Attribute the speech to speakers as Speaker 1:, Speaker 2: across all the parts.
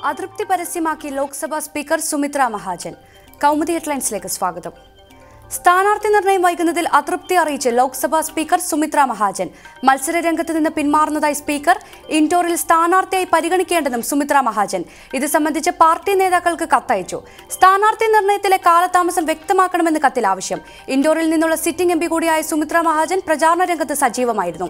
Speaker 1: അതൃപ്തി പരസ്യമാക്കി ലോക്സഭാ സ്പീക്കർ സുമിത്ര മഹാജൻ. കൗമുദി ഹെഡ്ലൈൻസിലേക്ക് സ്വാഗതം. സ്ഥാനാർത്ഥി നിർണയം വൈകുന്നതിൽ അതൃപ്തി അറിയിച്ച് ലോക്സഭാ സ്പീക്കർ സുമിത്ര മഹാജൻ. മത്സരരംഗത്ത് നിന്ന് പിന്മാറുന്നതായി സ്പീക്കർ. ഇൻഡോറിൽ സ്ഥാനാർത്ഥിയായി പരിഗണിക്കേണ്ടെന്നും സുമിത്ര മഹാജൻ. ഇത് സംബന്ധിച്ച് പാർട്ടി നേതാക്കൾക്ക് കത്തയച്ചു. സ്ഥാനാർത്ഥി നിർണയത്തിലെ കാലതാമസം വ്യക്തമാക്കണമെന്ന് കത്തിൽ ആവശ്യം. ഇൻഡോറിൽ നിന്നുള്ള സിറ്റിംഗ് എംപി കൂടിയായ സുമിത്ര മഹാജൻ പ്രചാരണ രംഗത്ത് സജീവമായിരുന്നു.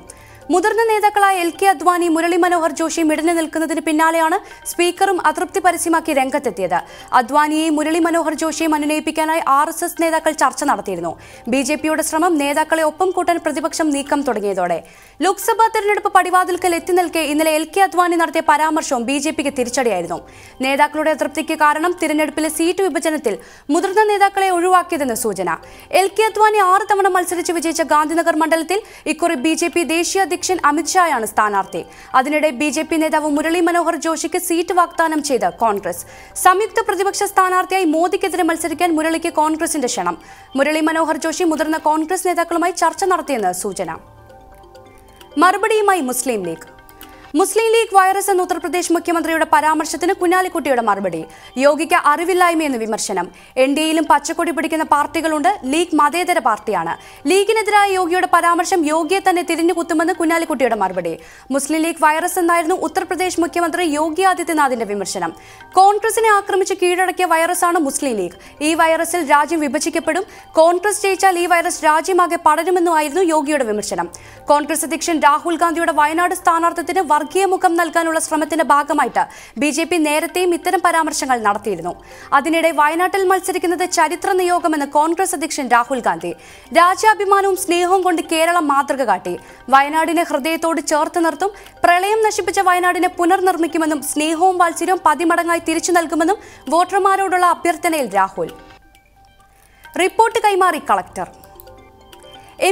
Speaker 1: മുതിർന്ന നേതാക്കളായ LK അദ്വാനി, മുരളി മനോഹർ ജോഷിയും ഇടഞ്ഞു നിൽക്കുന്നതിന് പിന്നാലെയാണ് സ്പീക്കറും അതൃപ്തി പരസ്യമാക്കി രംഗത്തെത്തിയത്. അദ്വാനിയെയും മുരളി മനോഹർ ജോഷിയും അനുനയിപ്പിക്കാനായി RSS നേതാക്കൾ ചർച്ച നടത്തിയിരുന്നു. BJPയുടെ ശ്രമം നേതാക്കളെ ഒപ്പം കൂട്ടാൻ പ്രതിപക്ഷം നീക്കം തുടങ്ങിയതോടെ ലോക്സഭാ തെരഞ്ഞെടുപ്പ് പടിവാതിൽക്കൽ എത്തി നിൽക്കെ ഇന്നലെ LK അദ്വാനി നടത്തിയ പരാമർശവും BJPക്ക് തിരിച്ചടിയായിരുന്നു. നേതാക്കളുടെ അതൃപ്തിക്ക് കാരണം തിരഞ്ഞെടുപ്പിലെ സീറ്റ് വിഭജനത്തിൽ മുതിർന്ന നേതാക്കളെ ഒഴിവാക്കിയതെന്ന് സൂചന. LK അദ്വാനി 6 തവണ മത്സരിച്ച് വിജയിച്ച ഗാന്ധിനഗർ മണ്ഡലത്തിൽ ഇക്കുറി BJP ദേശീയ അധ്യക്ഷൻ അമിത് ഷായാണ് സ്ഥാനാർത്ഥി. അതിനിടെ BJP നേതാവ് മുരളി മനോഹർ ജോഷിക്ക് സീറ്റ് വാഗ്ദാനം ചെയ്ത് കോൺഗ്രസ്. സംയുക്ത പ്രതിപക്ഷ സ്ഥാനാർത്ഥിയായി മോദിക്കെതിരെ മത്സരിക്കാൻ മുരളിക്ക് കോൺഗ്രസിന്റെ ക്ഷണം. മുരളി മനോഹർ ജോഷി മുതിർന്ന കോൺഗ്രസ് നേതാക്കളുമായി ചർച്ച നടത്തിയെന്ന് സൂചന. മറുപടിയുമായി മുസ്ലിം ലീഗ് വൈറസ് എന്ന ഉത്തർപ്രദേശ് മുഖ്യമന്ത്രിയുടെ പരാമർശത്തിന് കുഞ്ഞാലിക്കുട്ടിയുടെ മറുപടി. യോഗിക്ക് അറിവില്ലായ്മയെന്ന് വിമർശനം. NDAയിലും പച്ചക്കൊടി പിടിക്കുന്ന പാർട്ടികളുണ്ട്. ലീഗ് മതേതര പാർട്ടിയാണ്. ലീഗിനെതിരായ യോഗിയുടെ പരാമർശം യോഗിയെ തന്നെ തിരിഞ്ഞുകുത്തുമെന്ന് കുഞ്ഞാലിക്കുട്ടിയുടെ മറുപടി. മുസ്ലിം ലീഗ് വൈറസ് എന്നായിരുന്നു ഉത്തർപ്രദേശ് മുഖ്യമന്ത്രി യോഗി ആദിത്യനാഥിന്റെ വിമർശനം. കോൺഗ്രസിനെ ആക്രമിച്ച് കീഴടക്കിയ വൈറസാണ് മുസ്ലിം ലീഗ്. ഈ വൈറസിൽ രാജ്യം വിഭജിക്കപ്പെടും. കോൺഗ്രസ് ജയിച്ചാൽ ഈ വൈറസ് രാജ്യമാകെ പടരുമെന്നുമായിരുന്നു യോഗിയുടെ വിമർശനം. കോൺഗ്രസ് അധ്യക്ഷൻ രാഹുൽ ഗാന്ധിയുടെ വയനാട് സ്ഥാനാർത്ഥിത്വത്തിന് വർഗീയ മുഖം നൽകാനുള്ള ശ്രമത്തിന്റെ ഭാഗമായിട്ട് BJP നേരത്തെയും ഇത്തരം പരാമർശങ്ങൾ നടത്തിയിരുന്നു. അതിനിടെ വയനാട്ടിൽ മത്സരിക്കുന്നത് ചരിത്ര നിയോഗമെന്ന് കോൺഗ്രസ് അധ്യക്ഷൻ രാഹുൽ ഗാന്ധി. രാജ്യാഭിമാനവും സ്നേഹവും കൊണ്ട് കേരളം മാതൃക കാട്ടി. വയനാടിനെ ഹൃദയത്തോട് ചേർത്ത് നിർത്തും. പ്രളയം നശിപ്പിച്ച വയനാടിനെ പുനർനിർമ്മിക്കുമെന്നും സ്നേഹവും വാത്സല്യവും 10 മടങ്ങായി തിരിച്ചു നൽകുമെന്നും വോട്ടർമാരോടുള്ള അഭ്യർത്ഥനയിൽ രാഹുൽ. റിപ്പോർട്ട് കൈമാറി കളക്ടർ.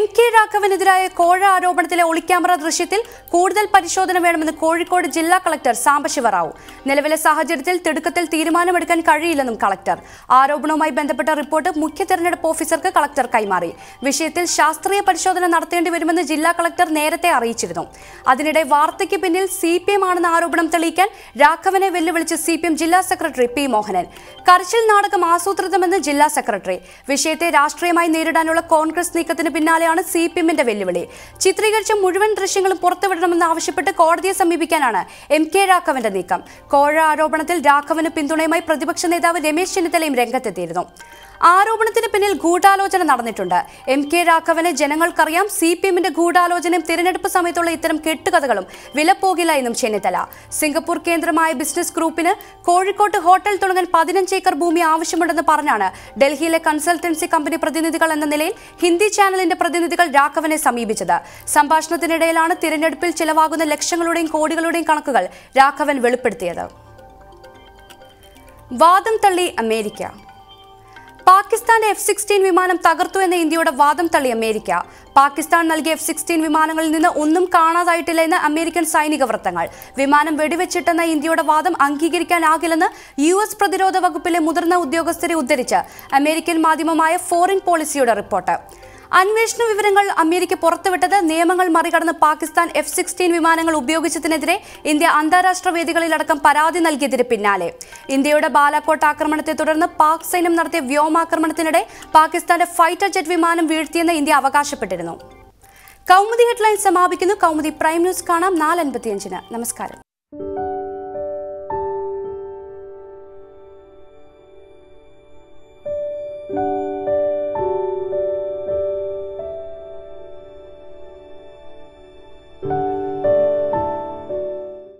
Speaker 1: MK രാഘവനെതിരായ കോഴ ആരോപണത്തിലെ ഒളിക്യാമറ ദൃശ്യത്തിൽ കൂടുതൽ പരിശോധന വേണമെന്ന് കോഴിക്കോട് ജില്ലാ കളക്ടർ സാംബശിവറാവു. നിലവിലെ സാഹചര്യത്തിൽ തിടുക്കത്തിൽ തീരുമാനമെടുക്കാൻ കഴിയില്ലെന്നും കളക്ടർ. ആരോപണവുമായി ബന്ധപ്പെട്ട റിപ്പോർട്ട് മുഖ്യ തെരഞ്ഞെടുപ്പ് ഓഫീസർക്ക് കളക്ടർ കൈമാറി. വിഷയത്തിൽ ശാസ്ത്രീയ പരിശോധന നടത്തേണ്ടി വരുമെന്ന് ജില്ലാ കളക്ടർ നേരത്തെ അറിയിച്ചിരുന്നു. അതിനിടെ വാർത്തയ്ക്ക് പിന്നിൽ CPM ആണെന്ന ആരോപണം തെളിയിക്കാൻ രാഘവനെ വെല്ലുവിളിച്ച് CPM ജില്ലാ സെക്രട്ടറി P. മോഹനൻ. കരച്ചിൽ നാടകം ആസൂത്രിതമെന്ന് ജില്ലാ സെക്രട്ടറി. വിഷയത്തെ രാഷ്ട്രീയമായി നേരിടാനുള്ള കോൺഗ്രസ് നീക്കത്തിന് പിന്നാലെ CPMന്റെ വെല്ലുവിളി. ചിത്രീകരിച്ച മുഴുവൻ ദൃശ്യങ്ങളും പുറത്തുവിടണമെന്ന് ആവശ്യപ്പെട്ട് കോടതിയെ സമീപിക്കാനാണ് MK രാഘവന്റെ നീക്കം. കോഴ ആരോപണത്തിൽ രാഘവന് പിന്തുണയുമായി പ്രതിപക്ഷ നേതാവ് രമേശ് ചെന്നിത്തലയും രംഗത്തെത്തിയിരുന്നു. ആരോപണത്തിന് പിന്നിൽ ഗൂഢാലോചന നടന്നിട്ടുണ്ട്. MK രാഘവനെ ജനങ്ങൾക്കറിയാം. CPMന്റെ ഗൂഢാലോചനയും തിരഞ്ഞെടുപ്പ് സമയത്തുള്ള ഇത്തരം കെട്ടുകഥകളും വിലപ്പോകില്ല എന്നും ചെന്നിത്തല. സിംഗപ്പൂർ കേന്ദ്രമായ ബിസിനസ് ഗ്രൂപ്പിന് കോഴിക്കോട്ട് ഹോട്ടൽ തുടങ്ങാൻ 15 ഏക്കർ ഭൂമി ആവശ്യമുണ്ടെന്ന് പറഞ്ഞാണ് ഡൽഹിയിലെ കൺസൾട്ടൻസി കമ്പനി പ്രതിനിധികൾ എന്ന നിലയിൽ ഹിന്ദി ചാനലിന്റെ പ്രതിനിധികൾ രാഘവനെ സമീപിച്ചത്. സംഭാഷണത്തിനിടയിലാണ് തിരഞ്ഞെടുപ്പിൽ ചിലവാകുന്ന ലക്ഷങ്ങളുടെയും കോടികളുടെയും കണക്കുകൾ രാഘവൻ വെളിപ്പെടുത്തിയത്. വാദം തള്ളി അമേരിക്ക. പാകിസ്ഥാന്റെ F-16 വിമാനം തകർത്തു എന്ന ഇന്ത്യയുടെ വാദം തള്ളി അമേരിക്ക. പാകിസ്ഥാൻ നൽകിയ F-16 വിമാനങ്ങളിൽ നിന്ന് ഒന്നും കാണാതായിട്ടില്ല എന്ന് അമേരിക്കൻ സൈനിക വൃത്തങ്ങൾ. വിമാനം വെടിവെച്ചിട്ടെന്ന ഇന്ത്യയുടെ വാദം അംഗീകരിക്കാനാകില്ലെന്ന് US പ്രതിരോധ വകുപ്പിലെ മുതിർന്ന ഉദ്യോഗസ്ഥരെ ഉദ്ധരിച്ച് അമേരിക്കൻ മാധ്യമമായ ഫോറിൻ പോളിസിയുടെ റിപ്പോർട്ട്. അന്വേഷണ വിവരങ്ങൾ അമേരിക്ക പുറത്തുവിട്ടത് നിയമങ്ങൾ മറികടന്ന് പാകിസ്ഥാൻ F-16 വിമാനങ്ങൾ ഉപയോഗിച്ചതിനെതിരെ ഇന്ത്യ അന്താരാഷ്ട്ര വേദികളിലടക്കം പരാതി നൽകിയതിന് പിന്നാലെ. ഇന്ത്യയുടെ ബാലാക്കോട്ട് ആക്രമണത്തെ തുടർന്ന് പാക് സൈന്യം നടത്തിയ വ്യോമാക്രമണത്തിനിടെ പാകിസ്ഥാന്റെ ഫൈറ്റർ ജെറ്റ് വിമാനം വീഴ്ത്തിയെന്ന് ഇന്ത്യ അവകാശപ്പെട്ടിരുന്നു. കൗമുദി ഹെഡ്ലൈൻസ് സമാപിക്കുന്നു. കൗമുദി പ്രൈം ന്യൂസ് കാണാം 4:55. നമസ്കാരം.